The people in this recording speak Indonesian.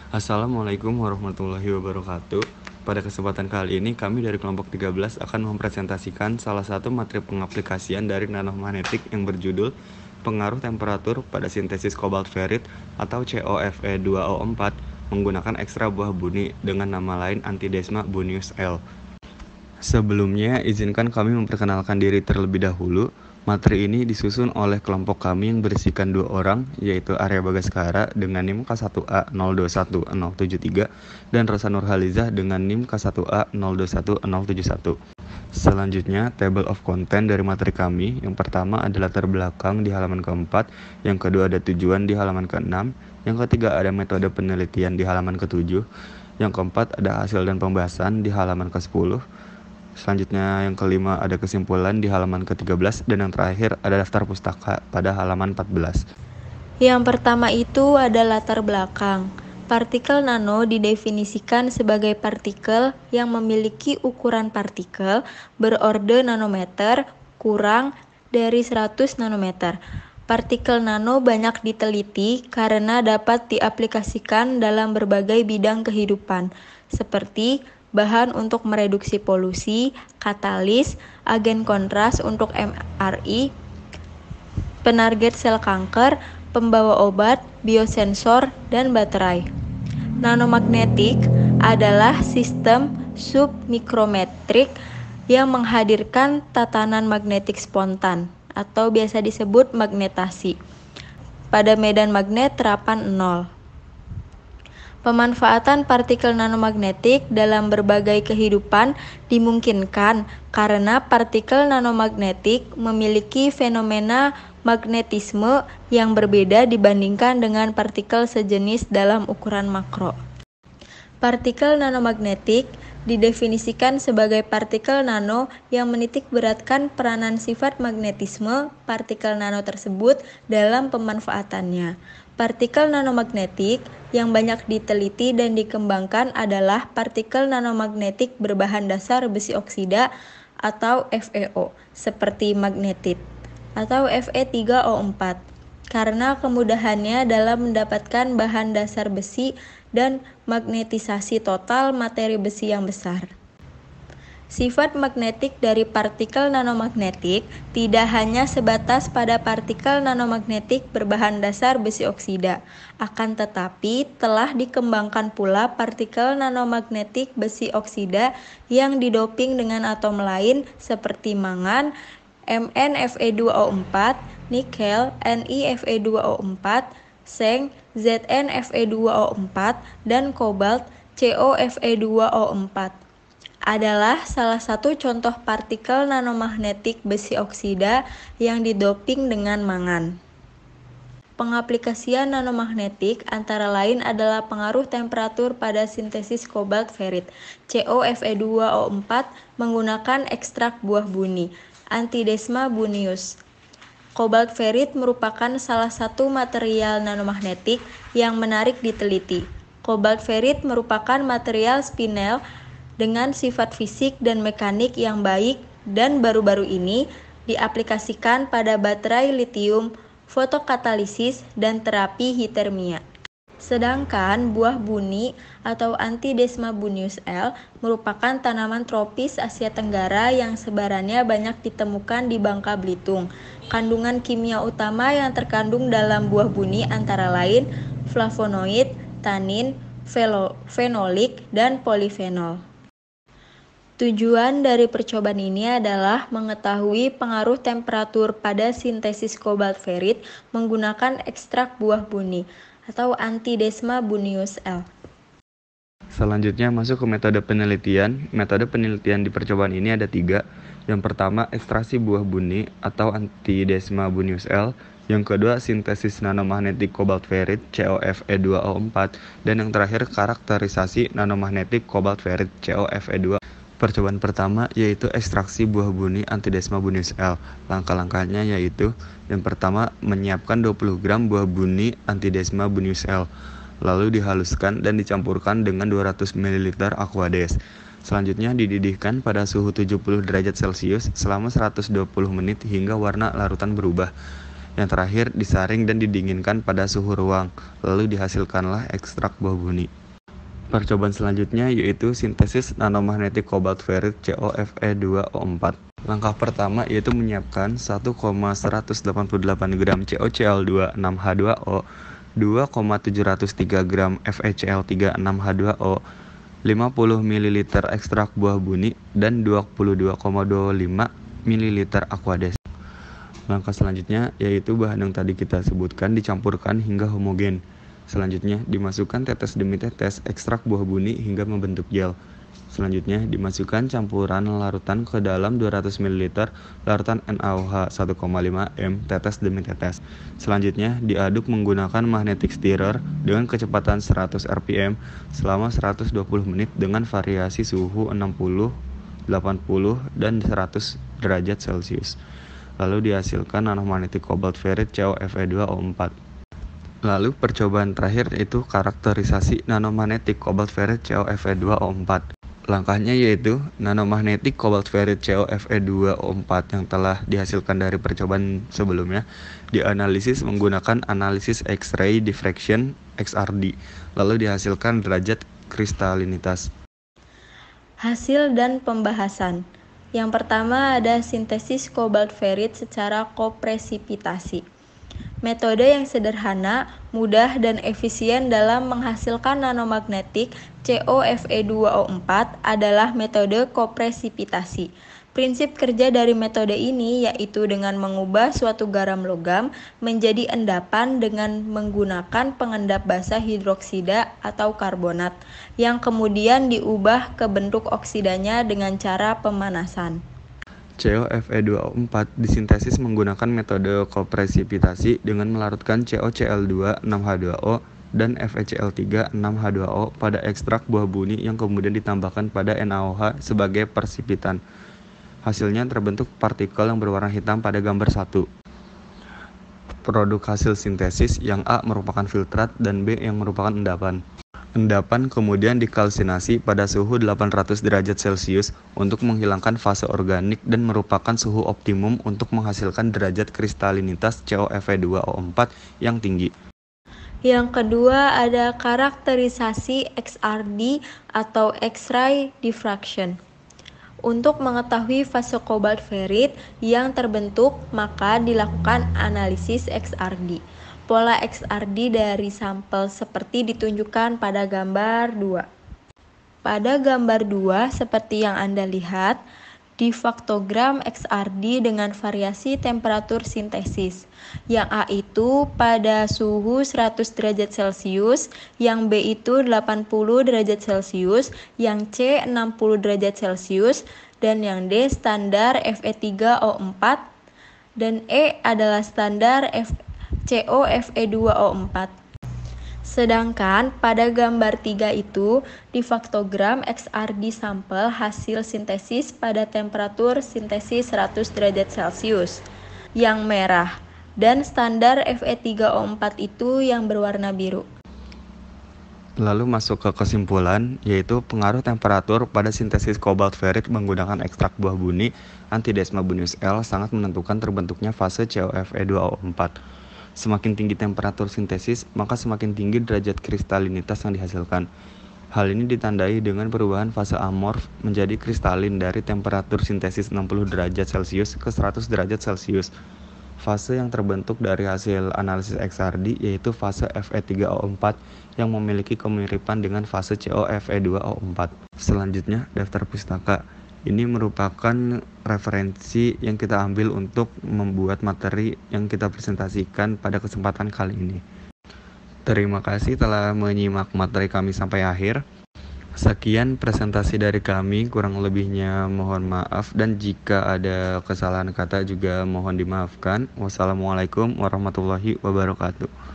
Assalamualaikum warahmatullahi wabarakatuh. Pada kesempatan kali ini kami dari kelompok 13 akan mempresentasikan salah satu materi pengaplikasian dari nanomagnetik yang berjudul Pengaruh Temperatur pada Sintesis Kobalt Ferrit atau COFE2O4 menggunakan ekstra buah buni dengan nama lain Antidesma bunius L. Sebelumnya, izinkan kami memperkenalkan diri terlebih dahulu. Materi ini disusun oleh kelompok kami yang berisikan 2 orang, yaitu Arya Bagaskara dengan NIM K1A021073 dan Rosa Nurhalizah dengan NIM K1A021071. Selanjutnya, table of content dari materi kami. Yang pertama ada latar belakang di halaman keempat, yang kedua ada tujuan di halaman keenam, yang ketiga ada metode penelitian di halaman ketujuh, yang keempat ada hasil dan pembahasan di halaman ke-10. Selanjutnya yang kelima ada kesimpulan di halaman ke-13 dan yang terakhir ada daftar pustaka pada halaman 14. Yang pertama itu ada latar belakang. Partikel nano didefinisikan sebagai partikel yang memiliki ukuran partikel berorde nanometer kurang dari 100 nanometer. Partikel nano banyak diteliti karena dapat diaplikasikan dalam berbagai bidang kehidupan, seperti bahan untuk mereduksi polusi, katalis, agen kontras untuk MRI, penarget sel kanker, pembawa obat, biosensor, dan baterai. Nanomagnetik adalah sistem submikrometrik yang menghadirkan tatanan magnetik spontan atau biasa disebut magnetasi pada medan magnet terapan 0. Pemanfaatan partikel nanomagnetik dalam berbagai kehidupan dimungkinkan karena partikel nanomagnetik memiliki fenomena magnetisme yang berbeda dibandingkan dengan partikel sejenis dalam ukuran makro. Partikel nanomagnetik didefinisikan sebagai partikel nano yang menitik beratkan peranan sifat magnetisme partikel nano tersebut dalam pemanfaatannya. Partikel nanomagnetik yang banyak diteliti dan dikembangkan adalah partikel nanomagnetik berbahan dasar besi oksida atau FeO, seperti magnetit, atau Fe3O4, karena kemudahannya dalam mendapatkan bahan dasar besi dan magnetisasi total materi besi yang besar. Sifat magnetik dari partikel nanomagnetik tidak hanya sebatas pada partikel nanomagnetik berbahan dasar besi oksida, akan tetapi telah dikembangkan pula partikel nanomagnetik besi oksida yang didoping dengan atom lain seperti mangan, MnFe2O4, nikel, NiFe2O4, seng, ZnFe2O4, dan kobalt, CoFe2O4. Adalah salah satu contoh partikel nanomagnetik besi oksida yang didoping dengan mangan. Pengaplikasian nanomagnetik antara lain adalah pengaruh temperatur pada sintesis kobalt ferrit, COFe2O4 menggunakan ekstrak buah buni, Antidesma bunius. Kobalt ferrit merupakan salah satu material nanomagnetik yang menarik diteliti. Kobalt ferrit merupakan material spinel dengan sifat fisik dan mekanik yang baik dan baru-baru ini diaplikasikan pada baterai litium, fotokatalisis, dan terapi hipertermia. Sedangkan buah buni atau Antidesma bunius L merupakan tanaman tropis Asia Tenggara yang sebarannya banyak ditemukan di Bangka Belitung. Kandungan kimia utama yang terkandung dalam buah buni antara lain flavonoid, tanin, fenolik, dan polifenol. Tujuan dari percobaan ini adalah mengetahui pengaruh temperatur pada sintesis kobalt ferrit menggunakan ekstrak buah buni atau Antidesma bunius L. Selanjutnya masuk ke metode penelitian. Metode penelitian di percobaan ini ada 3. Yang pertama, ekstraksi buah buni atau Antidesma bunius L. Yang kedua, sintesis nanomagnetik kobalt ferrit COFe2O4. Dan yang terakhir, karakterisasi nanomagnetik kobalt ferrit COFe2. Percobaan pertama yaitu ekstraksi buah buni Antidesma bunius L. Langkah-langkahnya yaitu yang pertama, menyiapkan 20 gram buah buni Antidesma bunius L. Lalu dihaluskan dan dicampurkan dengan 200 ml Aquades. Selanjutnya dididihkan pada suhu 70 derajat Celcius selama 120 menit hingga warna larutan berubah. Yang terakhir, disaring dan didinginkan pada suhu ruang, lalu dihasilkanlah ekstrak buah buni. Percobaan selanjutnya yaitu sintesis nanomagnetic cobalt ferrite COFe2O4. Langkah pertama yaitu menyiapkan 1,188 gram CoCl2 6H2O, 2,703 gram FeCl3 6H2O, 50 ml ekstrak buah buni, dan 22,25 ml aquades. Langkah selanjutnya yaitu bahan yang tadi kita sebutkan dicampurkan hingga homogen. Selanjutnya dimasukkan tetes demi tetes ekstrak buah buni hingga membentuk gel. Selanjutnya dimasukkan campuran larutan ke dalam 200 ml larutan NaOH 1,5 m tetes demi tetes. Selanjutnya diaduk menggunakan magnetic stirrer dengan kecepatan 100 rpm selama 120 menit dengan variasi suhu 60, 80, dan 100 derajat Celcius. Lalu dihasilkan nanomagnetic cobalt ferrite COFe2O4. Lalu percobaan terakhir yaitu karakterisasi nanomagnetic cobalt ferrite COFe2O4. Langkahnya yaitu nanomagnetic cobalt ferrite COFe2O4 yang telah dihasilkan dari percobaan sebelumnya dianalisis menggunakan analisis X-ray diffraction XRD, lalu dihasilkan derajat kristalinitas. Hasil dan pembahasan. Yang pertama ada sintesis cobalt ferrite secara kopresipitasi. Metode yang sederhana, mudah, dan efisien dalam menghasilkan nanomagnetik COFe2O4 adalah metode kopresipitasi. Prinsip kerja dari metode ini yaitu dengan mengubah suatu garam logam menjadi endapan dengan menggunakan pengendap basa hidroksida atau karbonat, yang kemudian diubah ke bentuk oksidanya dengan cara pemanasan. COFe2O4 disintesis menggunakan metode kopresipitasi dengan melarutkan CoCl2 6H2O dan FeCl3 6H2O pada ekstrak buah buni yang kemudian ditambahkan pada NaOH sebagai persipitan. Hasilnya terbentuk partikel yang berwarna hitam pada gambar 1. Produk hasil sintesis yang A merupakan filtrat dan B yang merupakan endapan. Endapan kemudian dikalsinasi pada suhu 800 derajat Celcius untuk menghilangkan fase organik dan merupakan suhu optimum untuk menghasilkan derajat kristalinitas COFe2O4 yang tinggi. Yang kedua ada karakterisasi XRD atau X-ray diffraction. Untuk mengetahui fase cobalt ferrite yang terbentuk, maka dilakukan analisis XRD. Pola XRD dari sampel seperti ditunjukkan pada gambar 2. Pada gambar 2, seperti yang Anda lihat, difaktogram XRD dengan variasi temperatur sintesis. Yang A itu pada suhu 100 derajat Celcius, yang B itu 80 derajat Celcius, yang C 60 derajat Celcius, dan yang D standar Fe3O4, dan E adalah standar COFe2O4. Sedangkan pada gambar 3 itu difaktogram XRD sampel hasil sintesis pada temperatur sintesis 100 derajat Celcius yang merah dan standar Fe3O4 itu yang berwarna biru. Lalu masuk ke kesimpulan yaitu pengaruh temperatur pada sintesis cobalt ferrite menggunakan ekstrak buah buni antidesma bunius L sangat menentukan terbentuknya fase COFe2O4. Semakin tinggi temperatur sintesis, maka semakin tinggi derajat kristalinitas yang dihasilkan. Hal ini ditandai dengan perubahan fase amorf menjadi kristalin dari temperatur sintesis 60 derajat Celcius ke 100 derajat Celcius. Fase yang terbentuk dari hasil analisis XRD yaitu fase Fe3O4 yang memiliki kemiripan dengan fase COFe2O4. Selanjutnya, daftar pustaka. Ini merupakan referensi yang kita ambil untuk membuat materi yang kita presentasikan pada kesempatan kali ini. Terima kasih telah menyimak materi kami sampai akhir. Sekian presentasi dari kami, kurang lebihnya mohon maaf dan jika ada kesalahan kata juga mohon dimaafkan. Wassalamualaikum warahmatullahi wabarakatuh.